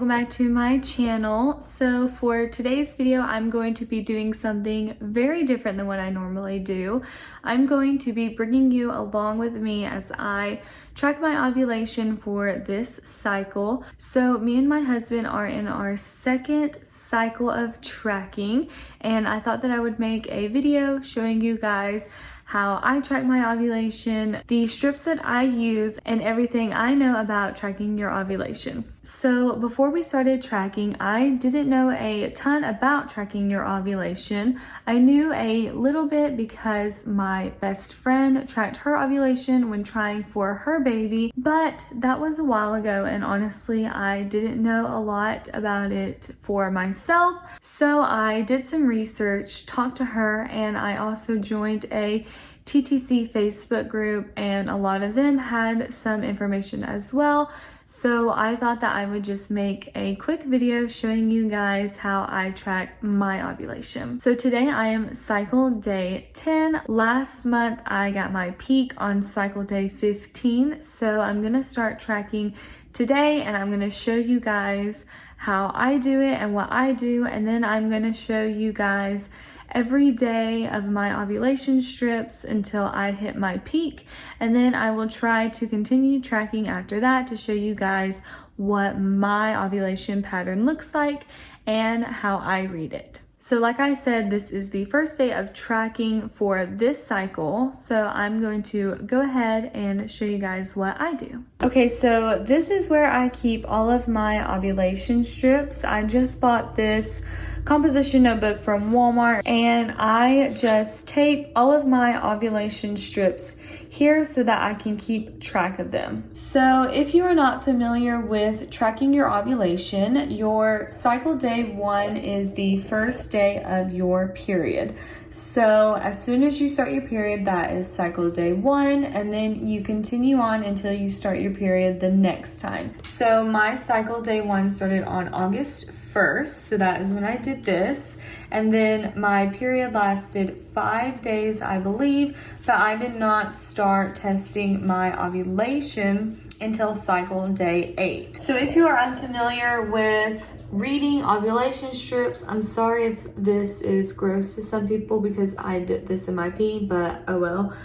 back to my channel. So for today's video, I'm going to be doing something very different than what I normally do. I'm going to be bringing you along with me as I track my ovulation for this cycle. So me and my husband are in our second cycle of tracking, and I thought that I would make a video showing you guys how I track my ovulation, the strips that I use, and everything I know about tracking your ovulation. So before we started tracking, I didn't know a ton about tracking your ovulation. I knew a little bit because my best friend tracked her ovulation when trying for her baby, but that was a while ago, and honestly, I didn't know a lot about it for myself. So I did some research, talked to her, and I also joined a TTC Facebook group, and a lot of them had some information as well. So I thought that I would just make a quick video showing you guys how I track my ovulation. So today I am cycle day 10. Last month I got my peak on cycle day 15. So I'm gonna start tracking today, and I'm gonna show you guys how I do it and what I do, and then I'm gonna show you guys every day of my ovulation strips until I hit my peak, and then I will try to continue tracking after that to show you guys what my ovulation pattern looks like and how I read it. So like I said, this is the first day of tracking for this cycle, so I'm going to go ahead and show you guys what I do. Okay, so this is where I keep all of my ovulation strips. I just bought this composition notebook from Walmart, and I just tape all of my ovulation strips here so that I can keep track of them. So if you are not familiar with tracking your ovulation, your cycle day 1 is the first day of your period. So as soon as you start your period, that is cycle day 1, and then you continue on until you start your period the next time. So my cycle day 1 started on August 1st, so that is when I did this, and then my period lasted 5 days, I believe, but I did not start testing my ovulation until cycle day 8. So if you are unfamiliar with reading ovulation strips, I'm sorry if this is gross to some people because I did this in my pee, but oh well.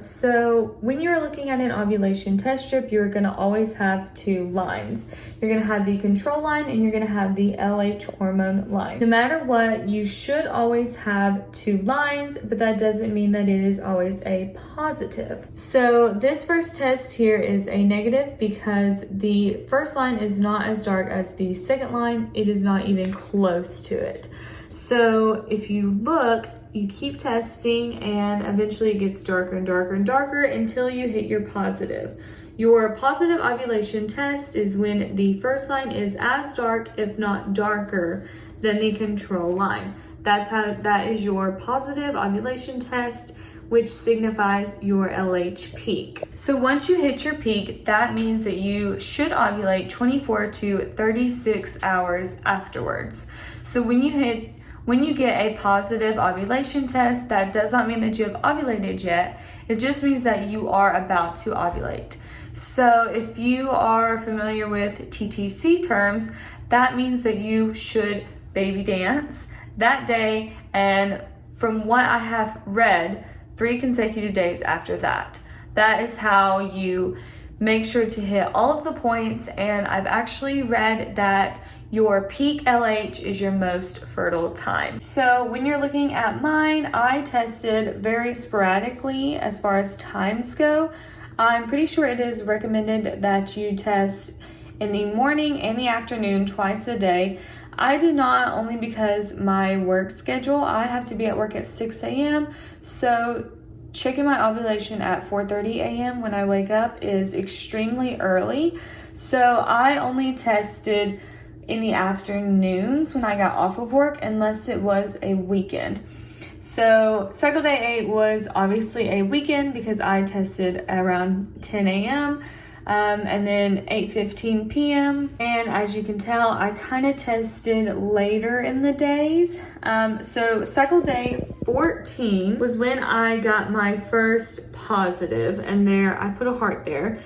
So when you're looking at an ovulation test strip, you're gonna always have two lines. You're gonna have the control line and you're gonna have the LH hormone line. No matter what, you should always have two lines, but that doesn't mean that it is always a positive. So this first test here is a negative because the first line is not as dark as the second line. It is not even close to it. So if you look, you keep testing and eventually it gets darker and darker and darker until you hit your positive. Your positive ovulation test is when the first line is as dark, if not darker, than the control line. That is your positive ovulation test, which signifies your LH peak. So once you hit your peak, that means that you should ovulate 24 to 36 hours afterwards. So when you get a positive ovulation test, that does not mean that you have ovulated yet. It just means that you are about to ovulate. So if you are familiar with TTC terms, that means that you should baby dance that day, and from what I have read, 3 consecutive days after that. That is how you make sure to hit all of the points, and I've actually read that your peak LH is your most fertile time. So when you're looking at mine, I tested very sporadically as far as times go. I'm pretty sure it is recommended that you test in the morning and the afternoon twice a day. I did not, only because my work schedule, I have to be at work at 6 a.m. So checking my ovulation at 4:30 a.m. when I wake up is extremely early. So I only tested in the afternoons when I got off of work, unless it was a weekend. So cycle day 8 was obviously a weekend because I tested around 10 a.m. And then 8:15 p.m. And as you can tell, I kind of tested later in the days. So cycle day 14 was when I got my first positive, and there I put a heart there.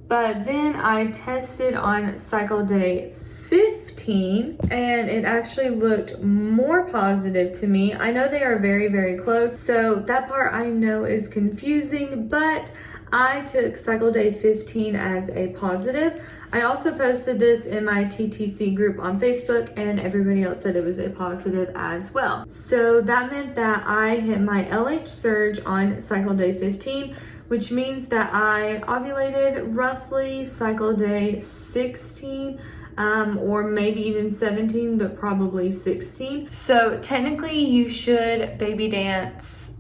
But then I tested on cycle day 15 and it actually looked more positive to me. I know they are very, very close, so that part I know is confusing, but I took cycle day 15 as a positive. I also posted this in my TTC group on Facebook and everybody else said it was a positive as well. So that meant that I hit my LH surge on cycle day 15, which means that I ovulated roughly cycle day 16, or maybe even 17, but probably 16. So technically you should baby dance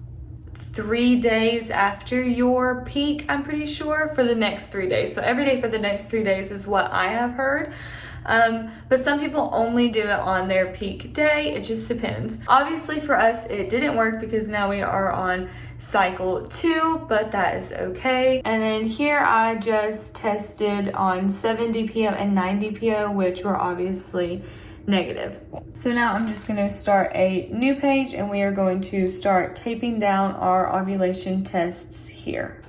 3 days after your peak, I'm pretty sure, for the next 3 days. So every day for the next 3 days is what I have heard. But some people only do it on their peak day. It just depends. Obviously for us, it didn't work because now we are on cycle 2, but that is okay. And then here I just tested on 70 PO and 90 PO, which were obviously negative. So now I'm just going to start a new page and we are going to start taping down our ovulation tests here.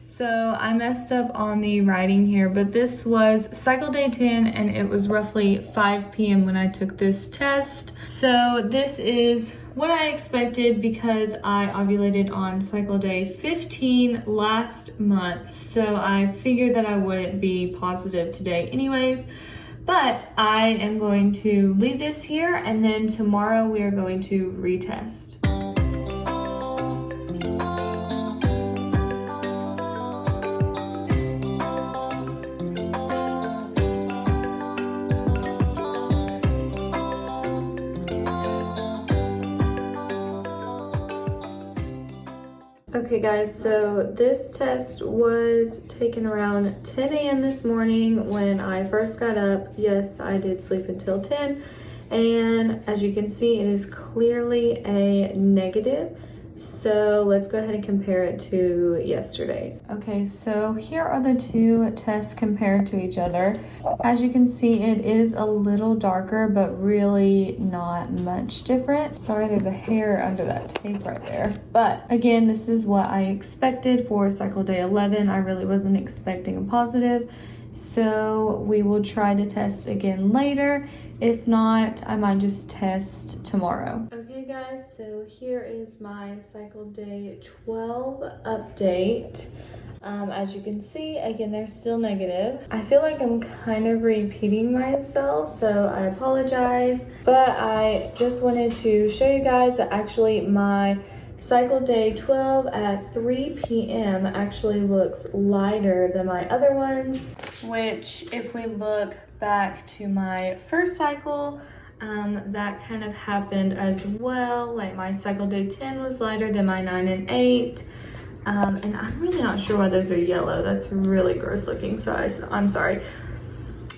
So I messed up on the writing here, but this was cycle day 10 and it was roughly 5 p.m. when I took this test. So this is what I expected because I ovulated on cycle day 15 last month. So I figured that I wouldn't be positive today anyways. But I am going to leave this here and then tomorrow we are going to retest. Okay guys, so this test was taken around 10 a.m. this morning when I first got up. Yes, I did sleep until 10, and as you can see, it is clearly a negative. So let's go ahead and compare it to yesterday's. Okay, so here are the two tests compared to each other. As you can see, it is a little darker, but really not much different. Sorry, there's a hair under that tape right there. But again, this is what I expected for cycle day 11. I really wasn't expecting a positive. So we will try to test again later. If not, I might just test tomorrow. Okay guys, so here is my cycle day 12 update. As you can see, again, they're still negative. I feel like I'm kind of repeating myself, so I apologize. But I just wanted to show you guys that actually my cycle day 12 at 3 p.m. actually looks lighter than my other ones, which if we look back to my first cycle, that kind of happened as well. Like my cycle day 10 was lighter than my 9 and 8. And I'm really not sure why those are yellow. That's really gross looking, so I'm sorry.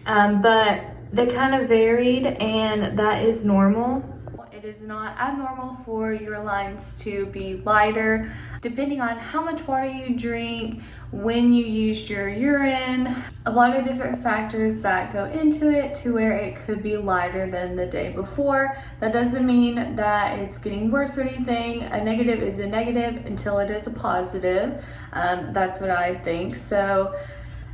But they kind of varied, and that is normal. It is not abnormal for your lines to be lighter, depending on how much water you drink, when you used your urine, a lot of different factors that go into it to where it could be lighter than the day before. That doesn't mean that it's getting worse or anything. A negative is a negative until it is a positive. That's what I think. So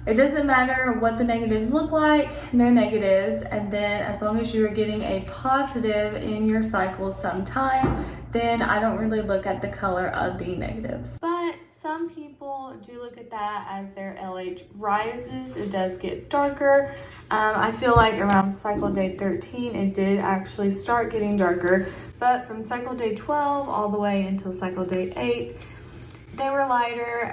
it doesn't matter what the negatives look like, they're negatives, and then as long as you are getting a positive in your cycle sometime, then I don't really look at the color of the negatives. But some people do look at that as their LH rises. It does get darker. I feel like around cycle day 13, it did actually start getting darker, but from cycle day 12 all the way until cycle day 8, they were lighter.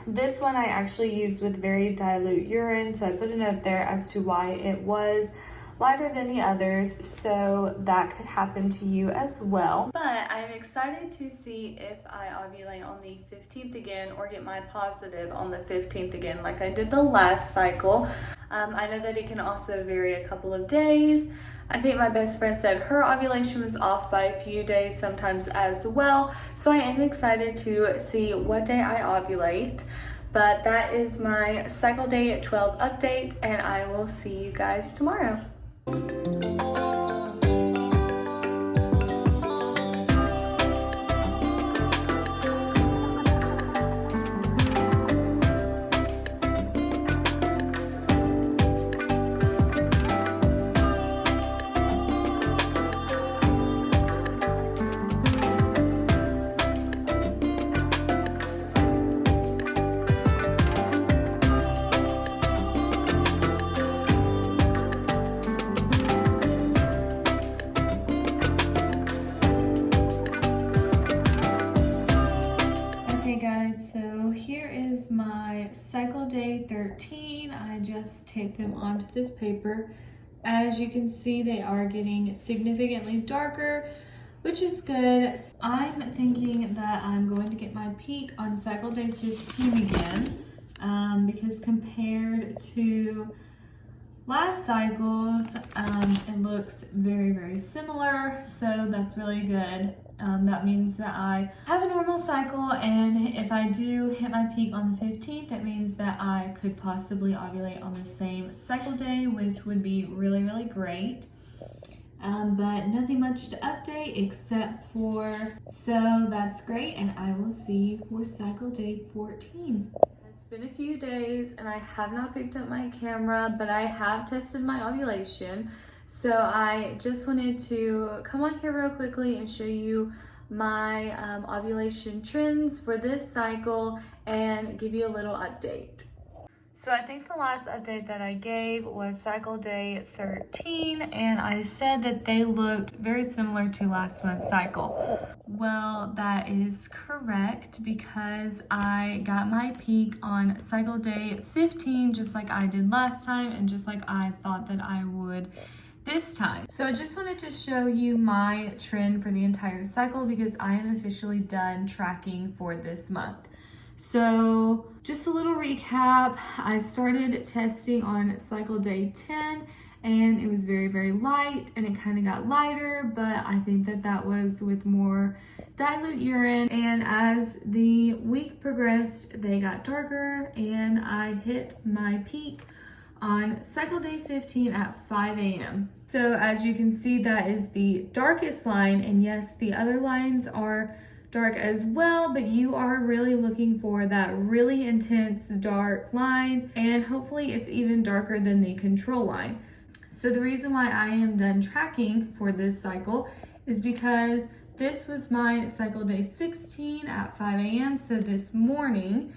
This one I actually used with very dilute urine, so I put a note there as to why it was lighter than the others, so that could happen to you as well. But I'm excited to see if I ovulate on the 15th again or get my positive on the 15th again like I did the last cycle. I know that it can also vary a couple of days. I think my best friend said her ovulation was off by a few days sometimes as well. So I am excited to see what day I ovulate. But that is my cycle day 12 update, and I will see you guys tomorrow. Cycle day 13, I just taped them onto this paper. As you can see, they are getting significantly darker, which is good. I'm thinking that I'm going to get my peak on cycle day 15 again, because compared to last cycles, it looks very, very similar, so that's really good. That means that I have a normal cycle, and if I do hit my peak on the 15th, that means that I could possibly ovulate on the same cycle day, which would be really, really great. But nothing much to update except for, so that's great, and I will see you for cycle day 14. It's been a few days and I have not picked up my camera, but I have tested my ovulation. So I just wanted to come on here real quickly and show you my ovulation trends for this cycle and give you a little update. So I think the last update that I gave was cycle day 13, and I said that they looked very similar to last month's cycle. Well, that is correct, because I got my peak on cycle day 15 just like I did last time and just like I thought that I would this time. So I just wanted to show you my trend for the entire cycle because I am officially done tracking for this month. So just a little recap, I started testing on cycle day 10 and it was very, very light, and it kind of got lighter, but I think that that was with more dilute urine. And as the week progressed, they got darker and I hit my peak on cycle day 15 at 5 a.m. So as you can see, that is the darkest line, and yes, the other lines are dark as well, but you are really looking for that really intense dark line, and hopefully it's even darker than the control line. So the reason why I am done tracking for this cycle is because this was my cycle day 16 at 5 a.m. so this morning,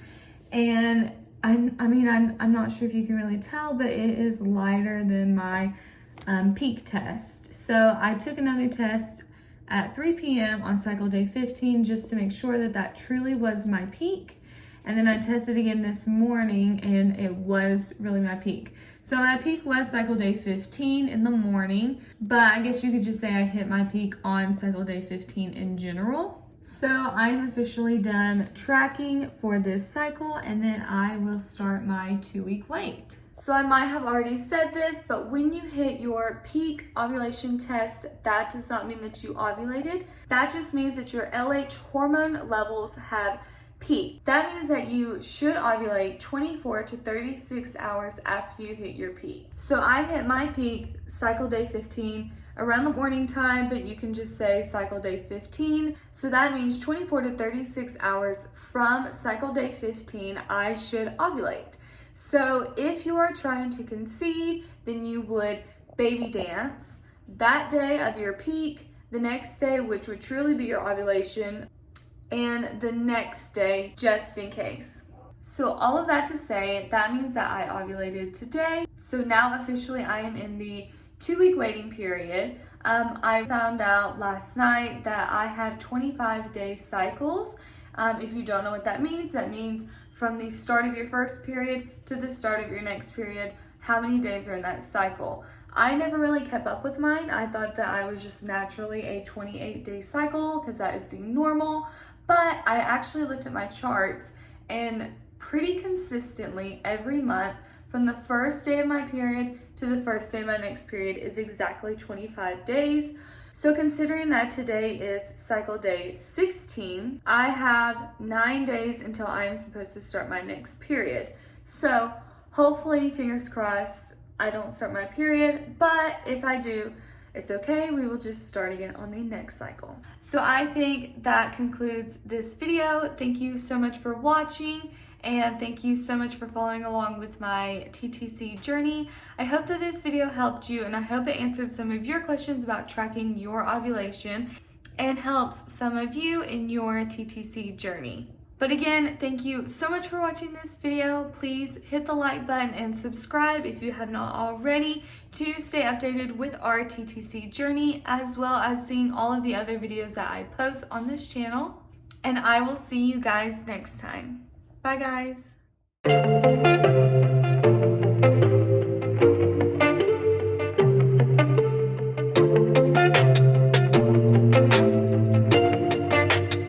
and I'm not sure if you can really tell, but it is lighter than my peak test. So I took another test at 3 p.m. on cycle day 15 just to make sure that that truly was my peak. And then I tested again this morning and it was really my peak. So my peak was cycle day 15 in the morning, but I guess you could just say I hit my peak on cycle day 15 in general. So I'm officially done tracking for this cycle, and then I will start my 2-week wait. So I might have already said this, but when you hit your peak ovulation test, that does not mean that you ovulated. That just means that your LH hormone levels have peaked. That means that you should ovulate 24 to 36 hours after you hit your peak. So I hit my peak cycle day 15 around the morning time, but you can just say cycle day 15. So that means 24 to 36 hours from cycle day 15, I should ovulate. So if you are trying to conceive, then you would baby dance that day of your peak, the next day, which would truly be your ovulation, and the next day, just in case. So all of that to say, that means that I ovulated today. So now officially I am in the 2-week waiting period. I found out last night that I have 25-day cycles. If you don't know what that means from the start of your first period to the start of your next period, how many days are in that cycle. I never really kept up with mine. I thought that I was just naturally a 28-day cycle because that is the normal, but I actually looked at my charts and pretty consistently every month from the first day of my period to the first day of my next period is exactly 25 days. So considering that today is cycle day 16, I have 9 days until I am supposed to start my next period. So hopefully, fingers crossed, I don't start my period, but if I do, it's okay. We will just start again on the next cycle. So I think that concludes this video. Thank you so much for watching, and thank you so much for following along with my TTC journey. I hope that this video helped you, and I hope it answered some of your questions about tracking your ovulation and helps some of you in your TTC journey. But again, thank you so much for watching this video. Please hit the like button and subscribe if you have not already to stay updated with our TTC journey, as well as seeing all of the other videos that I post on this channel. And I will see you guys next time. Bye guys.